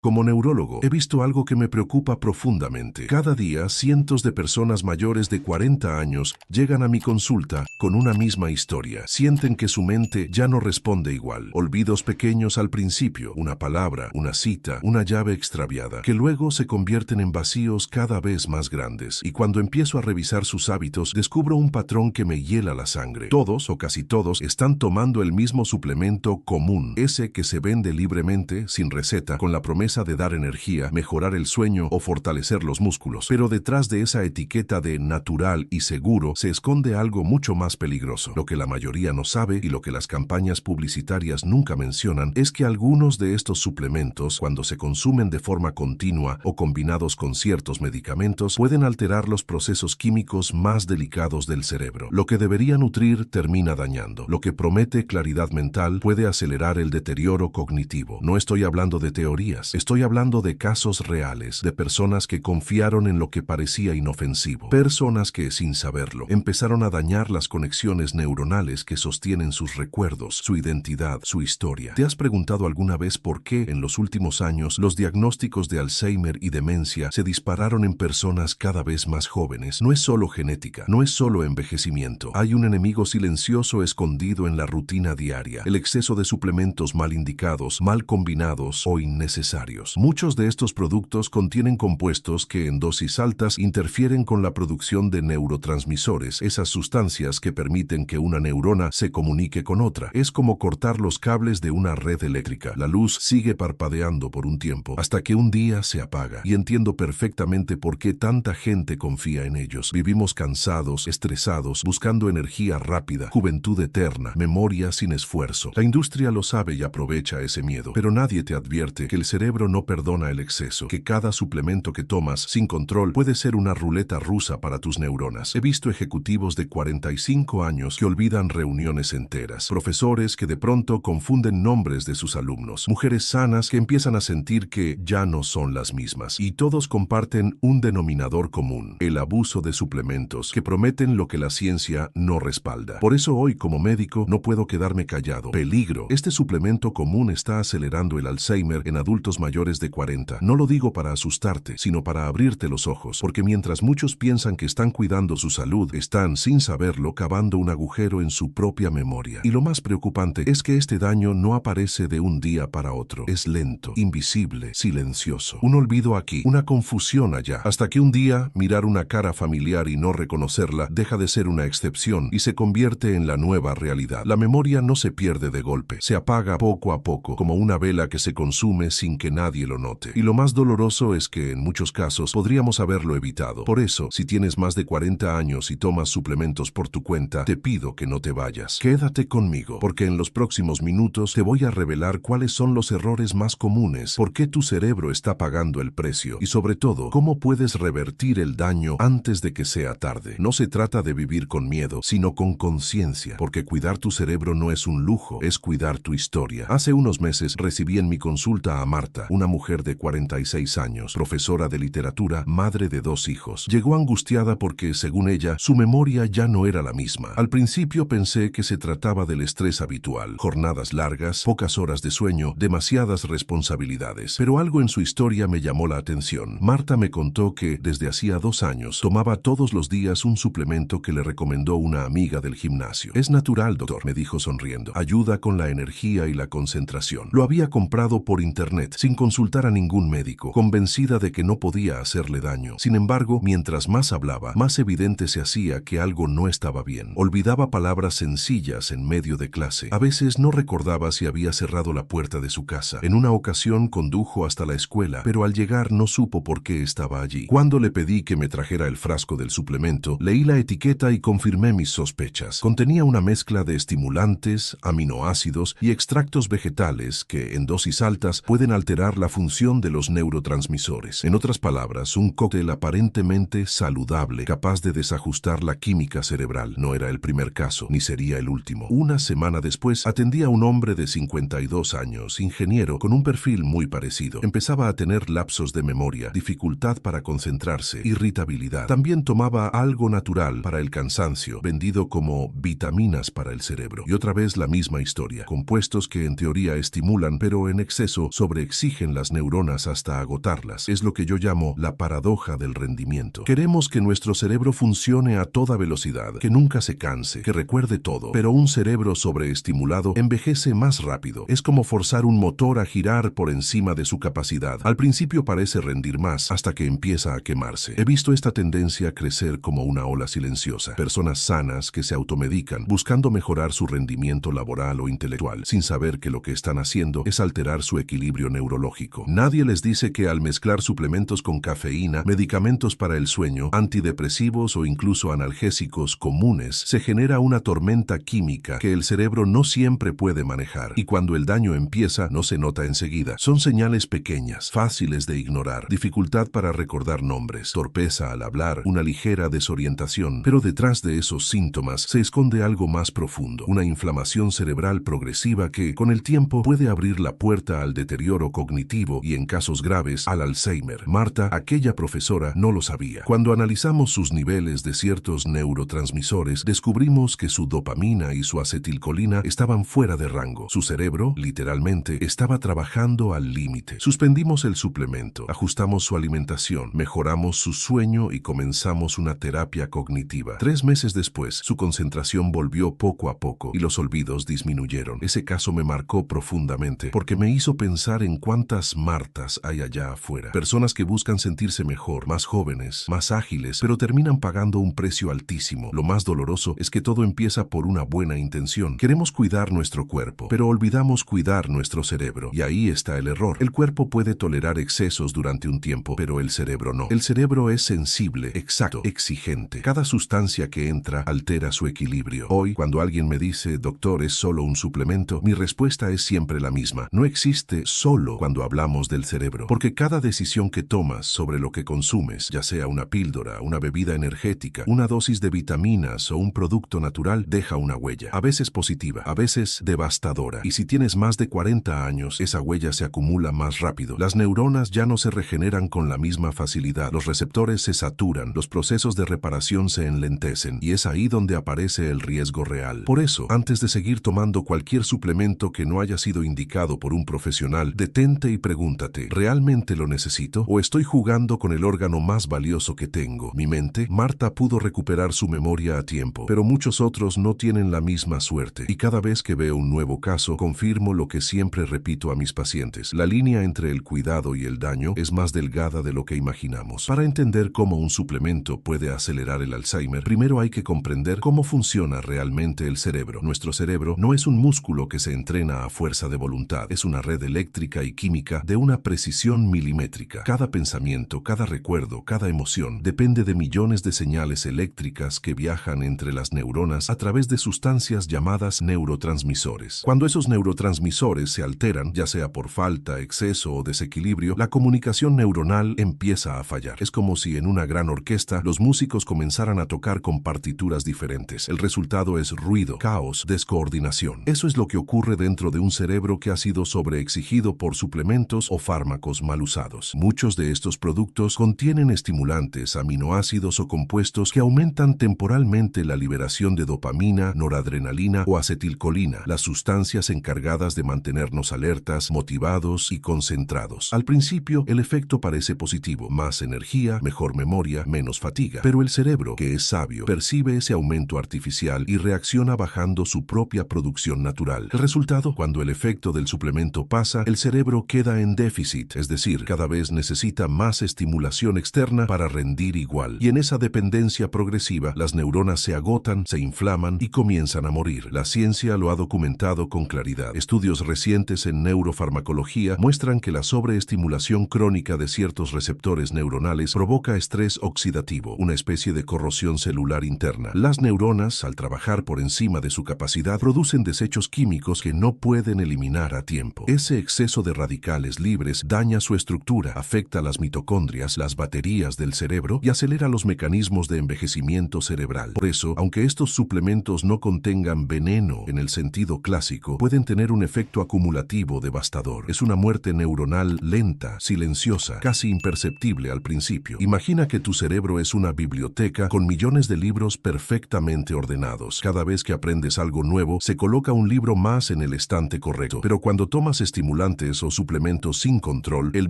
Como neurólogo, he visto algo que me preocupa profundamente. Cada día, cientos de personas mayores de 40 años llegan a mi consulta con una misma historia. Sienten que su mente ya no responde igual. Olvidos pequeños al principio, una palabra, una cita, una llave extraviada, que luego se convierten en vacíos cada vez más grandes. Y cuando empiezo a revisar sus hábitos, descubro un patrón que me hiela la sangre. Todos, o casi todos, están tomando el mismo suplemento común, ese que se vende libremente, sin receta, con la promesa de dar energía, mejorar el sueño o fortalecer los músculos. Pero detrás de esa etiqueta de natural y seguro se esconde algo mucho más peligroso. Lo que la mayoría no sabe y lo que las campañas publicitarias nunca mencionan es que algunos de estos suplementos, cuando se consumen de forma continua o combinados con ciertos medicamentos, pueden alterar los procesos químicos más delicados del cerebro. Lo que debería nutrir termina dañando. Lo que promete claridad mental puede acelerar el deterioro cognitivo. No estoy hablando de teorías. Estoy hablando de casos reales, de personas que confiaron en lo que parecía inofensivo. Personas que, sin saberlo, empezaron a dañar las conexiones neuronales que sostienen sus recuerdos, su identidad, su historia. ¿Te has preguntado alguna vez por qué, en los últimos años, los diagnósticos de Alzheimer y demencia se dispararon en personas cada vez más jóvenes? No es solo genética, no es solo envejecimiento. Hay un enemigo silencioso escondido en la rutina diaria: el exceso de suplementos mal indicados, mal combinados o innecesarios. Muchos de estos productos contienen compuestos que en dosis altas interfieren con la producción de neurotransmisores, esas sustancias que permiten que una neurona se comunique con otra. Es como cortar los cables de una red eléctrica. La luz sigue parpadeando por un tiempo, hasta que un día se apaga. Y entiendo perfectamente por qué tanta gente confía en ellos. Vivimos cansados, estresados, buscando energía rápida, juventud eterna, memoria sin esfuerzo. La industria lo sabe y aprovecha ese miedo, pero nadie te advierte que el cerebro no perdona el exceso, que cada suplemento que tomas sin control puede ser una ruleta rusa para tus neuronas. He visto ejecutivos de 45 años que olvidan reuniones enteras, profesores que de pronto confunden nombres de sus alumnos, mujeres sanas que empiezan a sentir que ya no son las mismas. Y todos comparten un denominador común: el abuso de suplementos que prometen lo que la ciencia no respalda. Por eso hoy, como médico, no puedo quedarme callado. Peligro. Este suplemento común está acelerando el Alzheimer en adultos mayores de 40. No lo digo para asustarte, sino para abrirte los ojos, porque mientras muchos piensan que están cuidando su salud, están, sin saberlo, cavando un agujero en su propia memoria. Y lo más preocupante es que este daño no aparece de un día para otro. Es lento, invisible, silencioso. Un olvido aquí, una confusión allá, hasta que un día mirar una cara familiar y no reconocerla deja de ser una excepción y se convierte en la nueva realidad. La memoria no se pierde de golpe, se apaga poco a poco, como una vela que se consume sin que nadie lo note. Y lo más doloroso es que en muchos casos podríamos haberlo evitado. Por eso, si tienes más de 40 años y tomas suplementos por tu cuenta, te pido que no te vayas. Quédate conmigo, porque en los próximos minutos te voy a revelar cuáles son los errores más comunes, por qué tu cerebro está pagando el precio y, sobre todo, cómo puedes revertir el daño antes de que sea tarde. No se trata de vivir con miedo, sino con conciencia, porque cuidar tu cerebro no es un lujo, es cuidar tu historia. Hace unos meses recibí en mi consulta a Marta, una mujer de 46 años, profesora de literatura, madre de 2 hijos. Llegó angustiada porque, según ella, su memoria ya no era la misma. Al principio pensé que se trataba del estrés habitual: jornadas largas, pocas horas de sueño, demasiadas responsabilidades. Pero algo en su historia me llamó la atención. Marta me contó que, desde hacía 2 años, tomaba todos los días un suplemento que le recomendó una amiga del gimnasio. Es natural, doctor, me dijo sonriendo. Ayuda con la energía y la concentración. Lo había comprado por internet, sin consultar a ningún médico, convencida de que no podía hacerle daño. Sin embargo, mientras más hablaba, más evidente se hacía que algo no estaba bien. Olvidaba palabras sencillas en medio de clase. A veces no recordaba si había cerrado la puerta de su casa. En una ocasión condujo hasta la escuela, pero al llegar no supo por qué estaba allí. Cuando le pedí que me trajera el frasco del suplemento, leí la etiqueta y confirmé mis sospechas. Contenía una mezcla de estimulantes, aminoácidos y extractos vegetales que, en dosis altas, pueden alterar la función de los neurotransmisores. En otras palabras, un cóctel aparentemente saludable, capaz de desajustar la química cerebral. No era el primer caso, ni sería el último. Una semana después, atendí a un hombre de 52 años, ingeniero, con un perfil muy parecido. Empezaba a tener lapsos de memoria, dificultad para concentrarse, irritabilidad. También tomaba algo natural para el cansancio, vendido como vitaminas para el cerebro. Y otra vez la misma historia: compuestos que en teoría estimulan, pero en exceso sobreexigen exigen las neuronas hasta agotarlas. Es lo que yo llamo la paradoja del rendimiento. Queremos que nuestro cerebro funcione a toda velocidad, que nunca se canse, que recuerde todo, pero un cerebro sobreestimulado envejece más rápido. Es como forzar un motor a girar por encima de su capacidad. Al principio parece rendir más, hasta que empieza a quemarse. He visto esta tendencia crecer como una ola silenciosa. Personas sanas que se automedican, buscando mejorar su rendimiento laboral o intelectual, sin saber que lo que están haciendo es alterar su equilibrio neurológico. Nadie les dice que al mezclar suplementos con cafeína, medicamentos para el sueño, antidepresivos o incluso analgésicos comunes, se genera una tormenta química que el cerebro no siempre puede manejar. Y cuando el daño empieza, no se nota enseguida. Son señales pequeñas, fáciles de ignorar, dificultad para recordar nombres, torpeza al hablar, una ligera desorientación. Pero detrás de esos síntomas se esconde algo más profundo, una inflamación cerebral progresiva que, con el tiempo, puede abrir la puerta al deterioro cognitivo y, en casos graves, al Alzheimer. Marta, aquella profesora, no lo sabía. Cuando analizamos sus niveles de ciertos neurotransmisores, descubrimos que su dopamina y su acetilcolina estaban fuera de rango. Su cerebro, literalmente, estaba trabajando al límite. Suspendimos el suplemento, ajustamos su alimentación, mejoramos su sueño y comenzamos una terapia cognitiva. 3 meses después, su concentración volvió poco a poco y los olvidos disminuyeron. Ese caso me marcó profundamente porque me hizo pensar en cuántas Martas hay allá afuera. Personas que buscan sentirse mejor, más jóvenes, más ágiles, pero terminan pagando un precio altísimo. Lo más doloroso es que todo empieza por una buena intención. Queremos cuidar nuestro cuerpo, pero olvidamos cuidar nuestro cerebro. Y ahí está el error. El cuerpo puede tolerar excesos durante un tiempo, pero el cerebro no. El cerebro es sensible, exacto, exigente. Cada sustancia que entra altera su equilibrio. Hoy, cuando alguien me dice, doctor, es solo un suplemento, mi respuesta es siempre la misma. No existe solo cuando hablamos del cerebro, porque cada decisión que tomas sobre lo que consumes, ya sea una píldora, una bebida energética, una dosis de vitaminas o un producto natural, deja una huella. A veces positiva, a veces devastadora. Y si tienes más de 40 años, esa huella se acumula más rápido. Las neuronas ya no se regeneran con la misma facilidad. Los receptores se saturan, los procesos de reparación se enlentecen, y es ahí donde aparece el riesgo real. Por eso, antes de seguir tomando cualquier suplemento que no haya sido indicado por un profesional, detente y pregúntate, ¿realmente lo necesito? ¿O estoy jugando con el órgano más valioso que tengo, mi mente? Marta pudo recuperar su memoria a tiempo, pero muchos otros no tienen la misma suerte. Y cada vez que veo un nuevo caso, confirmo lo que siempre repito a mis pacientes. La línea entre el cuidado y el daño es más delgada de lo que imaginamos. Para entender cómo un suplemento puede acelerar el Alzheimer, primero hay que comprender cómo funciona realmente el cerebro. Nuestro cerebro no es un músculo que se entrena a fuerza de voluntad, es una red eléctrica y química de una precisión milimétrica. Cada pensamiento, cada recuerdo, cada emoción depende de millones de señales eléctricas que viajan entre las neuronas a través de sustancias llamadas neurotransmisores. Cuando esos neurotransmisores se alteran, ya sea por falta, exceso o desequilibrio, la comunicación neuronal empieza a fallar. Es como si en una gran orquesta los músicos comenzaran a tocar con partituras diferentes. El resultado es ruido, caos, descoordinación. Eso es lo que ocurre dentro de un cerebro que ha sido sobreexigido por suplementos o fármacos mal usados. Muchos de estos productos contienen estimulantes, aminoácidos o compuestos que aumentan temporalmente la liberación de dopamina, noradrenalina o acetilcolina, las sustancias encargadas de mantenernos alertas, motivados y concentrados. Al principio, el efecto parece positivo: más energía, mejor memoria, menos fatiga. Pero el cerebro, que es sabio, percibe ese aumento artificial y reacciona bajando su propia producción natural. El resultado, cuando el efecto del suplemento pasa, el cerebro queda en déficit, es decir, cada vez necesita más estimulación externa para rendir igual. Y en esa dependencia progresiva, las neuronas se agotan, se inflaman y comienzan a morir. La ciencia lo ha documentado con claridad. Estudios recientes en neurofarmacología muestran que la sobreestimulación crónica de ciertos receptores neuronales provoca estrés oxidativo, una especie de corrosión celular interna. Las neuronas, al trabajar por encima de su capacidad, producen desechos químicos que no pueden eliminar a tiempo. Ese exceso de radicales libres daña su estructura, afecta las mitocondrias, las baterías del cerebro, y acelera los mecanismos de envejecimiento cerebral. Por eso, aunque estos suplementos no contengan veneno en el sentido clásico, pueden tener un efecto acumulativo devastador. Es una muerte neuronal lenta, silenciosa, casi imperceptible al principio. Imagina que tu cerebro es una biblioteca con millones de libros perfectamente ordenados. Cada vez que aprendes algo nuevo, se coloca un libro más en el estante correcto. Pero cuando tomas estimulantes o suplemento sin control, el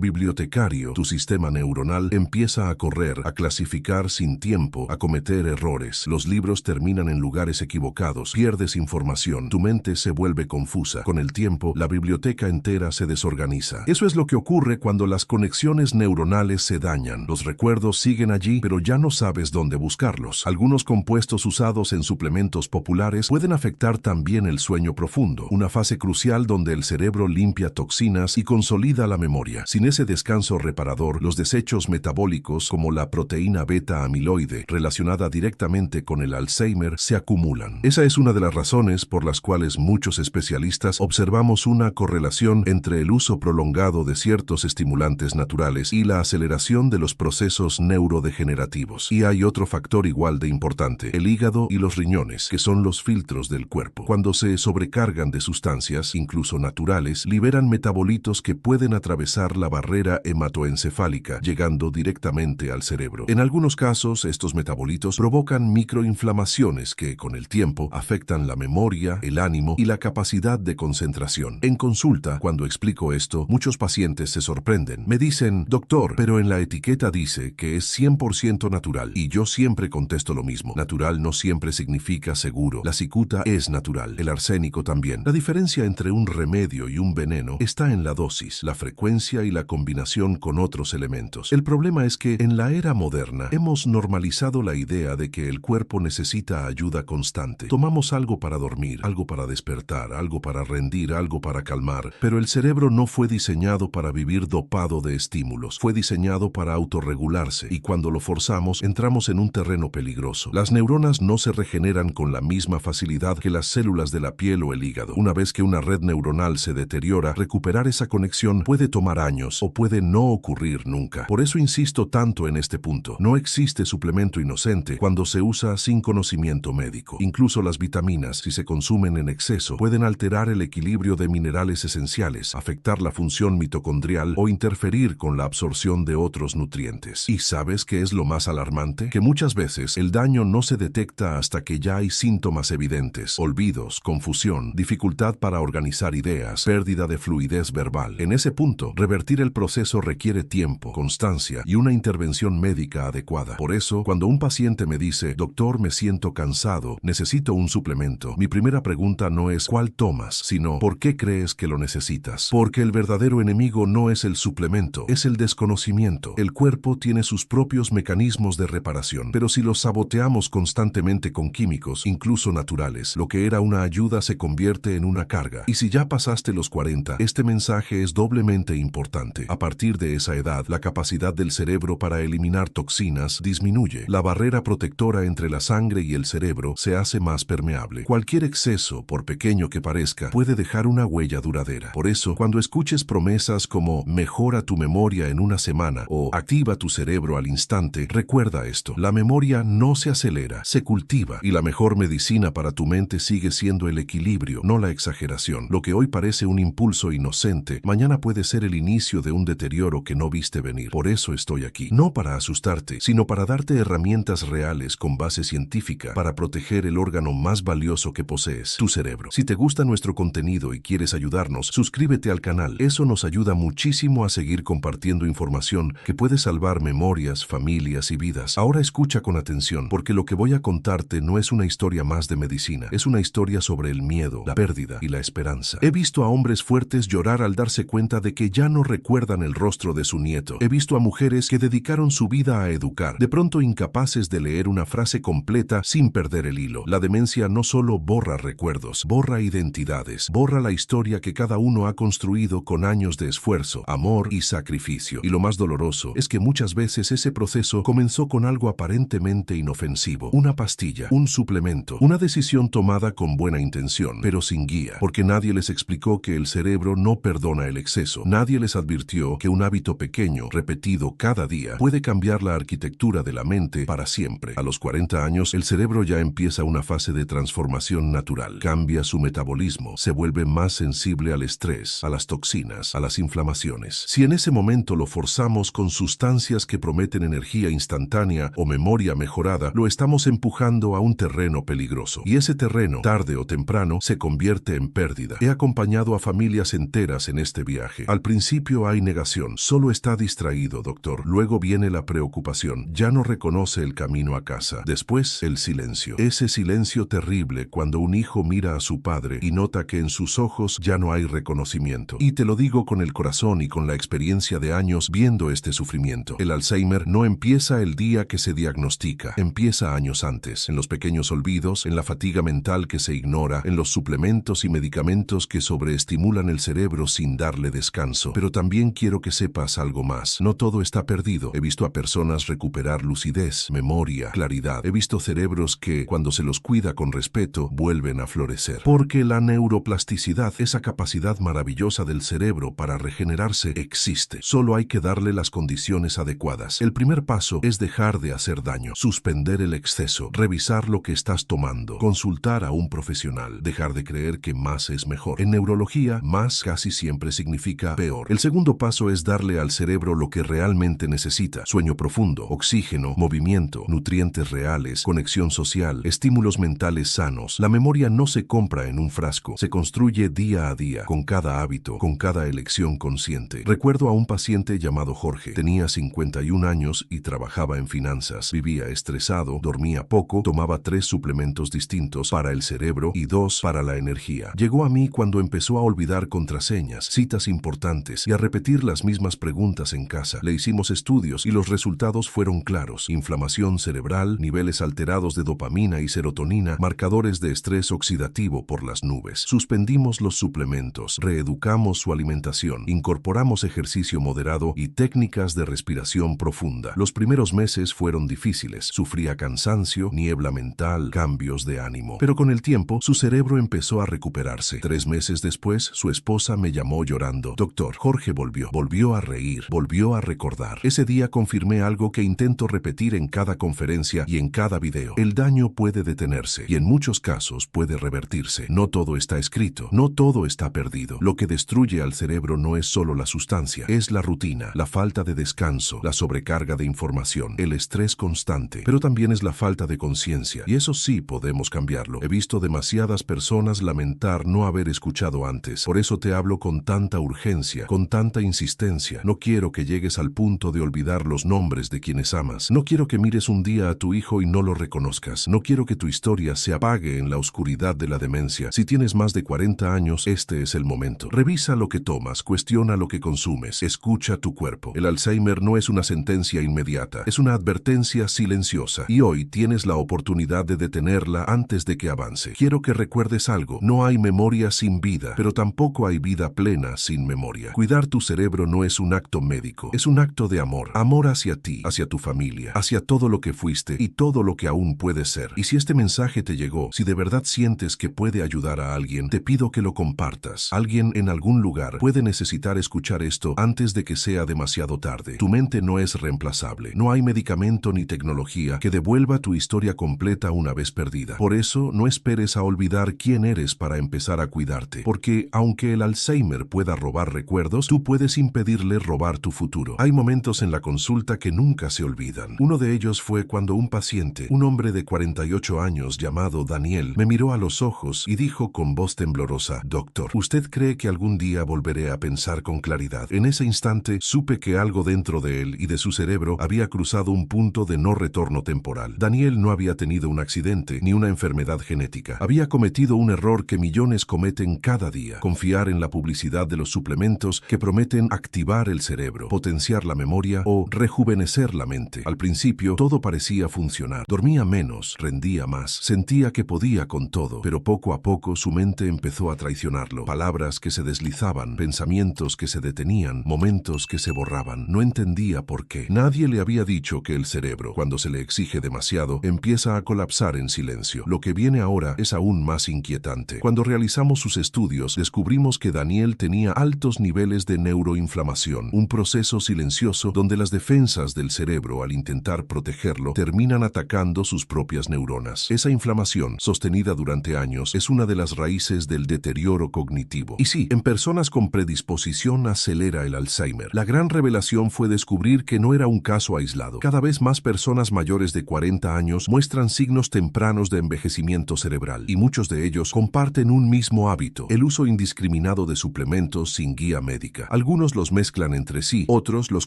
bibliotecario, tu sistema neuronal, empieza a correr, a clasificar sin tiempo, a cometer errores. Los libros terminan en lugares equivocados, pierdes información, tu mente se vuelve confusa. Con el tiempo, la biblioteca entera se desorganiza. Eso es lo que ocurre cuando las conexiones neuronales se dañan. Los recuerdos siguen allí, pero ya no sabes dónde buscarlos. Algunos compuestos usados en suplementos populares pueden afectar también el sueño profundo, una fase crucial donde el cerebro limpia toxinas y consolida la memoria. Sin ese descanso reparador, los desechos metabólicos como la proteína beta-amiloide, relacionada directamente con el Alzheimer, se acumulan. Esa es una de las razones por las cuales muchos especialistas observamos una correlación entre el uso prolongado de ciertos estimulantes naturales y la aceleración de los procesos neurodegenerativos. Y hay otro factor igual de importante, el hígado y los riñones, que son los filtros del cuerpo. Cuando se sobrecargan de sustancias, incluso naturales, liberan metabolitos que pueden atravesar la barrera hematoencefálica, llegando directamente al cerebro. En algunos casos, estos metabolitos provocan microinflamaciones que, con el tiempo, afectan la memoria, el ánimo y la capacidad de concentración. En consulta, cuando explico esto, muchos pacientes se sorprenden. Me dicen, doctor, pero en la etiqueta dice que es 100% natural. Y yo siempre contesto lo mismo. Natural no siempre significa seguro. La cicuta es natural, el arsénico también. La diferencia entre un remedio y un veneno está en la dosis, la frecuencia y la combinación con otros elementos. El problema es que en la era moderna hemos normalizado la idea de que el cuerpo necesita ayuda constante. Tomamos algo para dormir, algo para despertar, algo para rendir, algo para calmar, pero el cerebro no fue diseñado para vivir dopado de estímulos. Fue diseñado para autorregularse y cuando lo forzamos entramos en un terreno peligroso. Las neuronas no se regeneran con la misma facilidad que las células de la piel o el hígado. Una vez que una red neuronal se deteriora, recuperar esa conexión puede tomar años o puede no ocurrir nunca. Por eso insisto tanto en este punto. No existe suplemento inocente cuando se usa sin conocimiento médico. Incluso las vitaminas, si se consumen en exceso, pueden alterar el equilibrio de minerales esenciales, afectar la función mitocondrial o interferir con la absorción de otros nutrientes. ¿Y sabes qué es lo más alarmante? Que muchas veces el daño no se detecta hasta que ya hay síntomas evidentes: olvidos, confusión, dificultad para organizar ideas, pérdida de fluidez verbal. En ese punto, revertir el proceso requiere tiempo, constancia y una intervención médica adecuada. Por eso, cuando un paciente me dice, doctor, me siento cansado, necesito un suplemento, mi primera pregunta no es ¿cuál tomas?, sino ¿por qué crees que lo necesitas? Porque el verdadero enemigo no es el suplemento, es el desconocimiento. El cuerpo tiene sus propios mecanismos de reparación, pero si los saboteamos constantemente con químicos, incluso naturales, lo que era una ayuda se convierte en una carga. Y si ya pasaste los 40, este mensaje es doblemente importante. A partir de esa edad, la capacidad del cerebro para eliminar toxinas disminuye. La barrera protectora entre la sangre y el cerebro se hace más permeable. Cualquier exceso, por pequeño que parezca, puede dejar una huella duradera. Por eso, cuando escuches promesas como mejora tu memoria en una semana o activa tu cerebro al instante, recuerda esto: la memoria no se acelera, se cultiva, y la mejor medicina para tu mente sigue siendo el equilibrio, no la exageración. Lo que hoy parece un impulso inocente, mañana puede ser el inicio de un deterioro que no viste venir. Por eso estoy aquí, no para asustarte, sino para darte herramientas reales con base científica para proteger el órgano más valioso que posees, tu cerebro. Si te gusta nuestro contenido y quieres ayudarnos, suscríbete al canal. Eso nos ayuda muchísimo a seguir compartiendo información que puede salvar memorias, familias y vidas. Ahora escucha con atención, porque lo que voy a contarte no es una historia más de medicina, es una historia sobre el miedo, la pérdida y la esperanza. He visto a hombres fuertes llorar al darse cuenta de que ya no recuerdan el rostro de su nieto. He visto a mujeres que dedicaron su vida a educar, de pronto incapaces de leer una frase completa sin perder el hilo. La demencia no solo borra recuerdos, borra identidades, borra la historia que cada uno ha construido con años de esfuerzo, amor y sacrificio. Y lo más doloroso es que muchas veces ese proceso comenzó con algo aparentemente inofensivo: una pastilla, un suplemento, una decisión tomada con buena intención, pero sin guía, porque nadie les explicó que el cerebro no perdona el exceso. Nadie les advirtió que un hábito pequeño, repetido cada día, puede cambiar la arquitectura de la mente para siempre. A los 40 años, el cerebro ya empieza una fase de transformación natural. Cambia su metabolismo, se vuelve más sensible al estrés, a las toxinas, a las inflamaciones. Si en ese momento lo forzamos con sustancias que prometen energía instantánea o memoria mejorada, lo estamos empujando a un terreno peligroso. Y ese terreno, tarde o temprano, se convierte en pérdida. He acompañado a familias enteras en este viaje. Al principio hay negación. Solo está distraído, doctor. Luego viene la preocupación. Ya no reconoce el camino a casa. Después, el silencio. Ese silencio terrible cuando un hijo mira a su padre y nota que en sus ojos ya no hay reconocimiento. Y te lo digo con el corazón y con la experiencia de años viendo este sufrimiento. El Alzheimer no empieza el día que se diagnostica. Empieza años antes. En los pequeños olvidos, en la fatiga mental que se ignora, en los suplementos y medicamentos que sobreestimulan el cerebro sin darle descanso. Pero también quiero que sepas algo más. No todo está perdido. He visto a personas recuperar lucidez, memoria, claridad. He visto cerebros que, cuando se los cuida con respeto, vuelven a florecer. Porque la neuroplasticidad, esa capacidad maravillosa del cerebro para regenerarse, existe. Solo hay que darle las condiciones adecuadas. El primer paso es dejar de hacer daño, suspender el exceso, revisar lo que estás tomando, consultar a un profesional, dejar de creer que más es mejor. En neurología, más casi siempre significa peor. El segundo paso es darle al cerebro lo que realmente necesita: sueño profundo, oxígeno, movimiento, nutrientes reales, conexión social, estímulos mentales sanos. La memoria no se compra en un frasco, se construye día a día, con cada hábito, con cada elección consciente. Recuerdo a un paciente llamado Jorge. Tenía 51 años y trabajaba en finanzas. Vivía estresado, dormía poco, tomaba 3 suplementos distintos para el cerebro y 2 para la energía. Llegó a mí cuando empezó a olvidar contraseñas, citas importantes y a repetir las mismas preguntas en casa. Le hicimos estudios y los resultados fueron claros: inflamación cerebral, niveles alterados de dopamina y serotonina, marcadores de estrés oxidativo por las nubes. Suspendimos los suplementos, reeducamos su alimentación, incorporamos ejercicio moderado y técnicas de respiración profunda. Los primeros meses fueron difíciles. Sufría cansancio, niebla mental, cambios de ánimo. Pero con el tiempo, su cerebro empezó a recuperarse. 3 meses después, su esposa me llamó llorando: doctor, Jorge volvió a reír, volvió a recordar. Ese día confirmé algo que intento repetir en cada conferencia y en cada video: el daño puede detenerse y en muchos casos puede revertirse. No todo está escrito, no todo está perdido. Lo que destruye al cerebro no es solo la sustancia, es la rutina, la falta de descanso, la sobrecarga de información, el estrés constante, pero también es la falta de conciencia, y eso sí podemos cambiarlo. He visto demasiadas personas lamentar no haber escuchado antes. Por eso te hablo con tanta urgencia, con tanta insistencia. No quiero que llegues al punto de olvidar los nombres de quienes amas. No quiero que mires un día a tu hijo y no lo reconozcas. No quiero que tu historia se apague en la oscuridad de la demencia. Si tienes más de 40 años, este es el momento. Revisa lo que tomas, cuestiona lo que consumes, escucha tu cuerpo. El Alzheimer no es una sentencia inmediata, es una advertencia silenciosa, y hoy tienes la oportunidad de detenerla antes de que avance. Quiero que recuerdes algo: no hay memoria sin vida, pero tampoco hay vida plena sin memoria. Cuidar tu cerebro no es un acto médico, es un acto de amor. Amor hacia ti, hacia tu familia, hacia todo lo que fuiste y todo lo que aún puedes ser. Y si este mensaje te llegó, si de verdad sientes que puede ayudar a alguien, te pido que lo compartas. Alguien en algún lugar puede necesitar escuchar esto antes de que sea demasiado tarde. Tu mente no es reemplazable. No hay medicamento ni tecnología que devuelva tu historia completa una vez perdida. Por eso, no esperes a olvidar quién eres para empezar a cuidarte. Porque, aunque el Alzheimer pueda robar recuerdos, tú puedes impedirle robar tu futuro. Hay momentos en la consulta que nunca se olvidan. Uno de ellos fue cuando un paciente, un hombre de 48 años llamado Daniel, me miró a los ojos y dijo con voz temblorosa: doctor, ¿usted cree que algún día volveré a pensar con claridad? En ese instante supe que algo dentro de él y de su cerebro había cruzado un punto de no retorno temporal. Daniel no había tenido un accidente ni una enfermedad genética. Había cometido un error que millones cometen cada día: confiar en la publicidad de los suplementos que prometen activar el cerebro, potenciar la memoria o rejuvenecer la mente. Al principio todo parecía funcionar. Dormía menos, rendía más, sentía que podía con todo, pero poco a poco su mente empezó a traicionarlo. Palabras que se deslizaban, pensamientos que se detenían, momentos que se borraban. No entendía por qué. Nadie le había dicho que el cerebro, cuando se le exige demasiado, empieza a colapsar en silencio. Lo que viene ahora es aún más inquietante. Cuando realizamos sus estudios, descubrimos que Daniel tenía altos niveles de neuroinflamación, un proceso silencioso donde las defensas del cerebro, al intentar protegerlo, terminan atacando sus propias neuronas. Esa inflamación, sostenida durante años, es una de las raíces del deterioro cognitivo. Y sí, en personas con predisposición acelera el Alzheimer. La gran revelación fue descubrir que no era un caso aislado. Cada vez más personas mayores de 40 años muestran signos tempranos de envejecimiento cerebral, y muchos de ellos comparten un mismo hábito: el uso indiscriminado de suplementos suplementos sin guía médica. Algunos los mezclan entre sí, otros los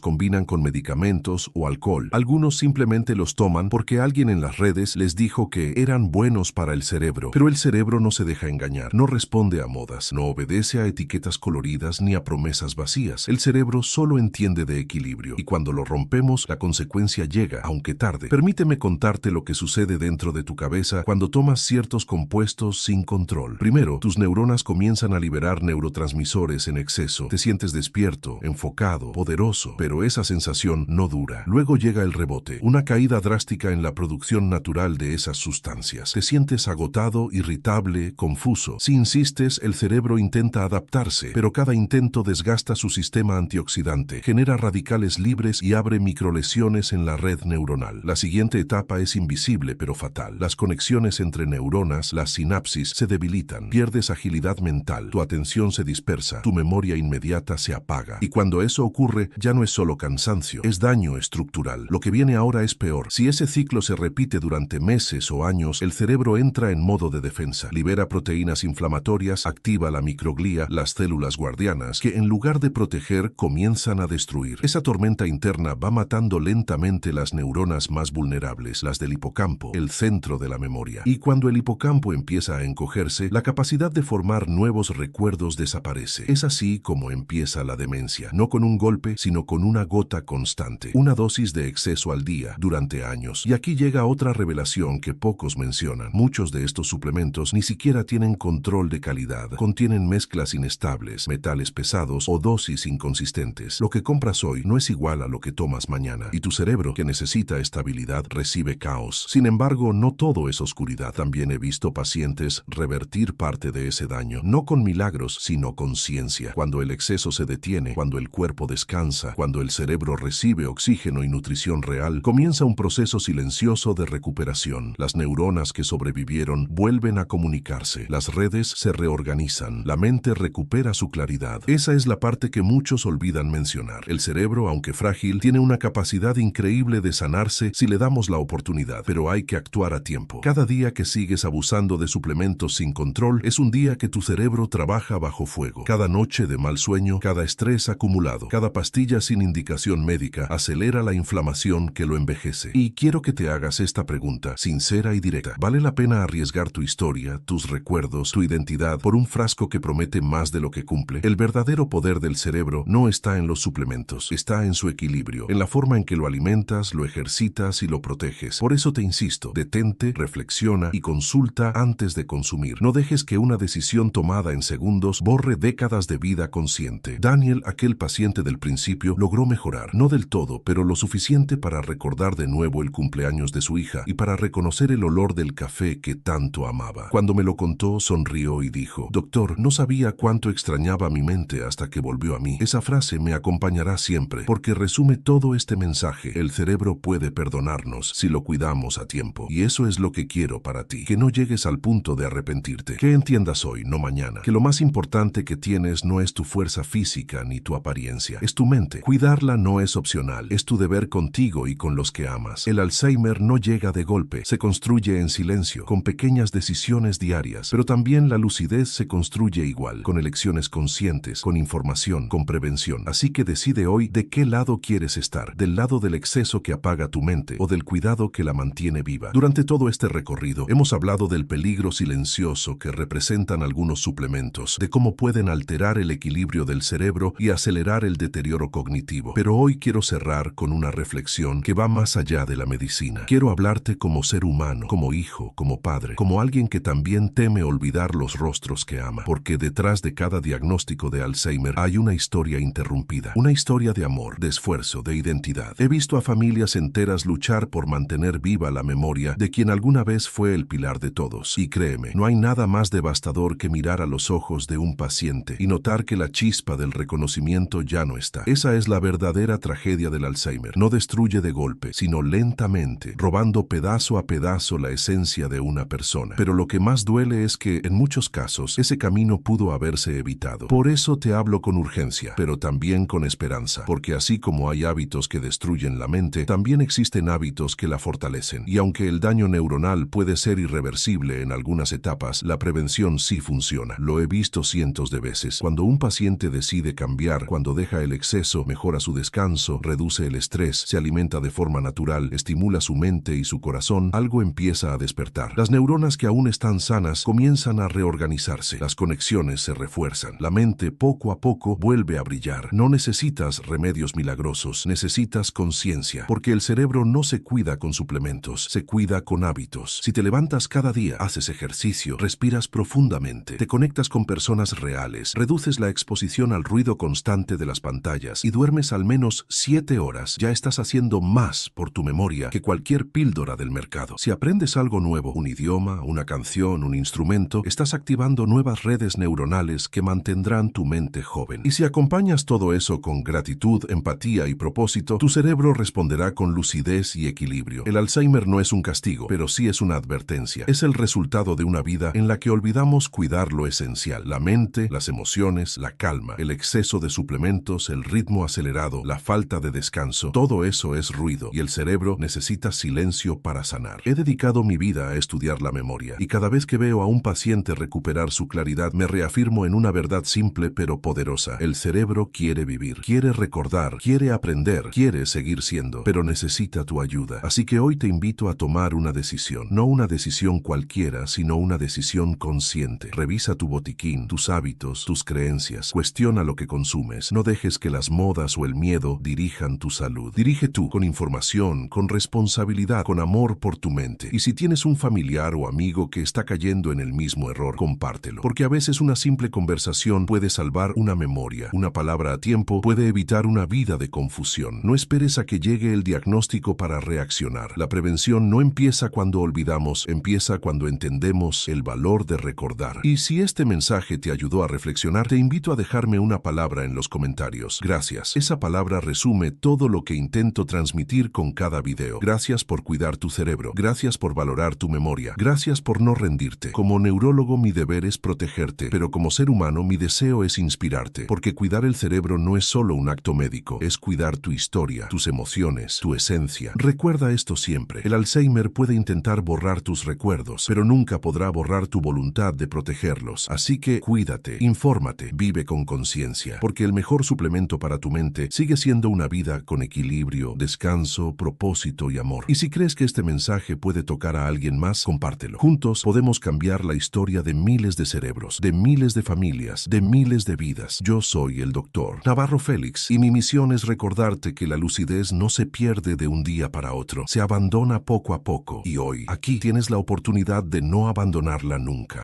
combinan con medicamentos o alcohol. Algunos simplemente los toman porque alguien en las redes les dijo que eran buenos para el cerebro. Pero el cerebro no se deja engañar, no responde a modas, no obedece a etiquetas coloridas ni a promesas vacías. El cerebro solo entiende de equilibrio, y cuando lo rompemos, la consecuencia llega, aunque tarde. Permíteme contarte lo que sucede dentro de tu cabeza cuando tomas ciertos compuestos sin control. Primero, tus neuronas comienzan a liberar neurotransmisores en exceso. Te sientes despierto, enfocado, poderoso, pero esa sensación no dura. Luego llega el rebote, una caída drástica en la producción natural de esas sustancias. Te sientes agotado, irritable, confuso. Si insistes, el cerebro intenta adaptarse, pero cada intento desgasta su sistema antioxidante, genera radicales libres y abre microlesiones en la red neuronal. La siguiente etapa es invisible pero fatal. Las conexiones entre neuronas, las sinapsis, se debilitan, pierdes agilidad mental, tu atención se dispersa, tu memoria inmediata se apaga. Y cuando eso ocurre, ya no es solo cansancio, es daño estructural. Lo que viene ahora es peor. Si ese ciclo se repite durante meses o años, el cerebro entra en modo de defensa, libera proteínas inflamatorias, activa la microglía, las células guardianas, que en lugar de proteger, comienzan a destruir. Esa tormenta interna va matando lentamente las neuronas más vulnerables, las del hipocampo, el centro de la memoria. Y cuando el hipocampo empieza a encogerse, la capacidad de formar nuevos recuerdos desaparece. Es así como empieza la demencia, no con un golpe, sino con una gota constante, una dosis de exceso al día, durante años. Y aquí llega otra revelación que pocos mencionan. Muchos de estos suplementos ni siquiera tienen control de calidad, contienen mezclas inestables, metales pesados o dosis inconsistentes. Lo que compras hoy no es igual a lo que tomas mañana, y tu cerebro, que necesita estabilidad, recibe caos. Sin embargo, no todo es oscuridad. También he visto pacientes revertir parte de ese daño, no con milagros, sino con ciencia. Cuando el exceso se detiene, cuando el cuerpo descansa, cuando el cerebro recibe oxígeno y nutrición real, comienza un proceso silencioso de recuperación. Las neuronas que sobrevivieron vuelven a comunicarse, las redes se reorganizan, la mente recupera su claridad. Esa es la parte que muchos olvidan mencionar. El cerebro, aunque frágil, tiene una capacidad increíble de sanarse si le damos la oportunidad, pero hay que actuar a tiempo. Cada día que sigues abusando de suplementos sin control es un día que tu cerebro trabaja bajo fuego. Cada noche de mal sueño, cada estrés acumulado, cada pastilla sin indicación médica acelera la inflamación que lo envejece. Y quiero que te hagas esta pregunta, sincera y directa. ¿Vale la pena arriesgar tu historia, tus recuerdos, tu identidad por un frasco que promete más de lo que cumple? El verdadero poder del cerebro no está en los suplementos, está en su equilibrio, en la forma en que lo alimentas, lo ejercitas y lo proteges. Por eso te insisto, detente, reflexiona y consulta antes de consumir. No dejes que una decisión tomada en segundos borre décadas de vida consciente. Daniel, aquel paciente del principio, logró mejorar, no del todo, pero lo suficiente para recordar de nuevo el cumpleaños de su hija y para reconocer el olor del café que tanto amaba. Cuando me lo contó, sonrió y dijo: «Doctor, no sabía cuánto extrañaba mi mente hasta que volvió a mí». Esa frase me acompañará siempre, porque resume todo este mensaje. El cerebro puede perdonarnos si lo cuidamos a tiempo. Y eso es lo que quiero para ti, que no llegues al punto de arrepentirte, que entiendas hoy, no mañana, que lo más importante que tienes no es tu fuerza física ni tu apariencia, es tu mente. Cuidarla no es opcional, es tu deber contigo y con los que amas. El Alzheimer no llega de golpe, se construye en silencio, con pequeñas decisiones diarias, pero también la lucidez se construye igual, con elecciones conscientes, con información, con prevención. Así que decide hoy de qué lado quieres estar, del lado del exceso que apaga tu mente o del cuidado que la mantiene viva. Durante todo este recorrido hemos hablado del peligro silencioso que representan algunos suplementos, de cómo pueden alterar el equilibrio del cerebro y acelerar el deterioro cognitivo. Pero hoy quiero cerrar con una reflexión que va más allá de la medicina. Quiero hablarte como ser humano, como hijo, como padre, como alguien que también teme olvidar los rostros que ama, porque detrás de cada diagnóstico de Alzheimer hay una historia interrumpida, una historia de amor, de esfuerzo, de identidad. He visto a familias enteras luchar por mantener viva la memoria de quien alguna vez fue el pilar de todos. Y créeme, no hay nada más devastador que mirar a los ojos de un paciente y notar que la chispa del reconocimiento ya no está. Esa es la verdadera tragedia del Alzheimer. No destruye de golpe, sino lentamente, robando pedazo a pedazo la esencia de una persona. Pero lo que más duele es que, en muchos casos, ese camino pudo haberse evitado. Por eso te hablo con urgencia, pero también con esperanza, porque así como hay hábitos que destruyen la mente, también existen hábitos que la fortalecen. Y aunque el daño neuronal puede ser irreversible en algunas etapas, la prevención sí funciona. Lo he visto cientos de veces. Cuando un paciente decide cambiar, cuando deja el exceso, mejora su descanso, reduce el estrés, se alimenta de forma natural, estimula su mente y su corazón, algo empieza a despertar. Las neuronas que aún están sanas comienzan a reorganizarse. Las conexiones se refuerzan. La mente poco a poco vuelve a brillar. No necesitas remedios milagrosos, necesitas conciencia, porque el cerebro no se cuida con suplementos, se cuida con hábitos. Si te levantas cada día, haces ejercicio, respiras profundamente, te conectas con personas reales, reduces la exposición al ruido constante de las pantallas y duermes al menos 7 horas, ya estás haciendo más por tu memoria que cualquier píldora del mercado. Si aprendes algo nuevo, un idioma, una canción, un instrumento, estás activando nuevas redes neuronales que mantendrán tu mente joven. Y si acompañas todo eso con gratitud, empatía y propósito, tu cerebro responderá con lucidez y equilibrio. El Alzheimer no es un castigo, pero sí es una advertencia. Es el resultado de una vida en la que olvidamos cuidar lo esencial: la mente, las emociones, la calma, el exceso de suplementos, el ritmo acelerado, la falta de descanso. Todo eso es ruido y el cerebro necesita silencio para sanar. He dedicado mi vida a estudiar la memoria y cada vez que veo a un paciente recuperar su claridad me reafirmo en una verdad simple pero poderosa. El cerebro quiere vivir, quiere recordar, quiere aprender, quiere seguir siendo, pero necesita tu ayuda. Así que hoy te invito a tomar una decisión. No una decisión cualquiera, sino una decisión consciente. Revisa tu botiquín, tus hábitos, tus creencias. Cuestiona lo que consumes. No dejes que las modas o el miedo dirijan tu salud. Dirige tú, con información, con responsabilidad, con amor por tu mente. Y si tienes un familiar o amigo que está cayendo en el mismo error, compártelo. Porque a veces una simple conversación puede salvar una memoria. Una palabra a tiempo puede evitar una vida de confusión. No esperes a que llegue el diagnóstico para reaccionar. La prevención no empieza cuando olvidamos, empieza cuando entendemos el valor de recordar. Y si este mensaje te ayudó a reflexionar, te invito a dejarme una palabra en los comentarios. Gracias. Esa palabra resume todo lo que intento transmitir con cada video. Gracias por cuidar tu cerebro. Gracias por valorar tu memoria. Gracias por no rendirte. Como neurólogo, mi deber es protegerte, pero como ser humano, mi deseo es inspirarte, porque cuidar el cerebro no es solo un acto médico, es cuidar tu historia, tus emociones, tu esencia. Recuerda esto siempre: el Alzheimer puede intentar borrar tus recuerdos, pero nunca podrá borrar tu voluntad de protegerlos. Así que cuídate, infórmate, vive con conciencia, porque el mejor suplemento para tu mente sigue siendo una vida con equilibrio, descanso, propósito y amor. Y si crees que este mensaje puede tocar a alguien más, compártelo. Juntos podemos cambiar la historia de miles de cerebros, de miles de familias, de miles de vidas. Yo soy el Dr. Navarro Félix y mi misión es recordarte que la lucidez no se pierde de un día para otro, se abandona poco a poco. Y hoy, aquí tienes la oportunidad de no abandonarla nunca.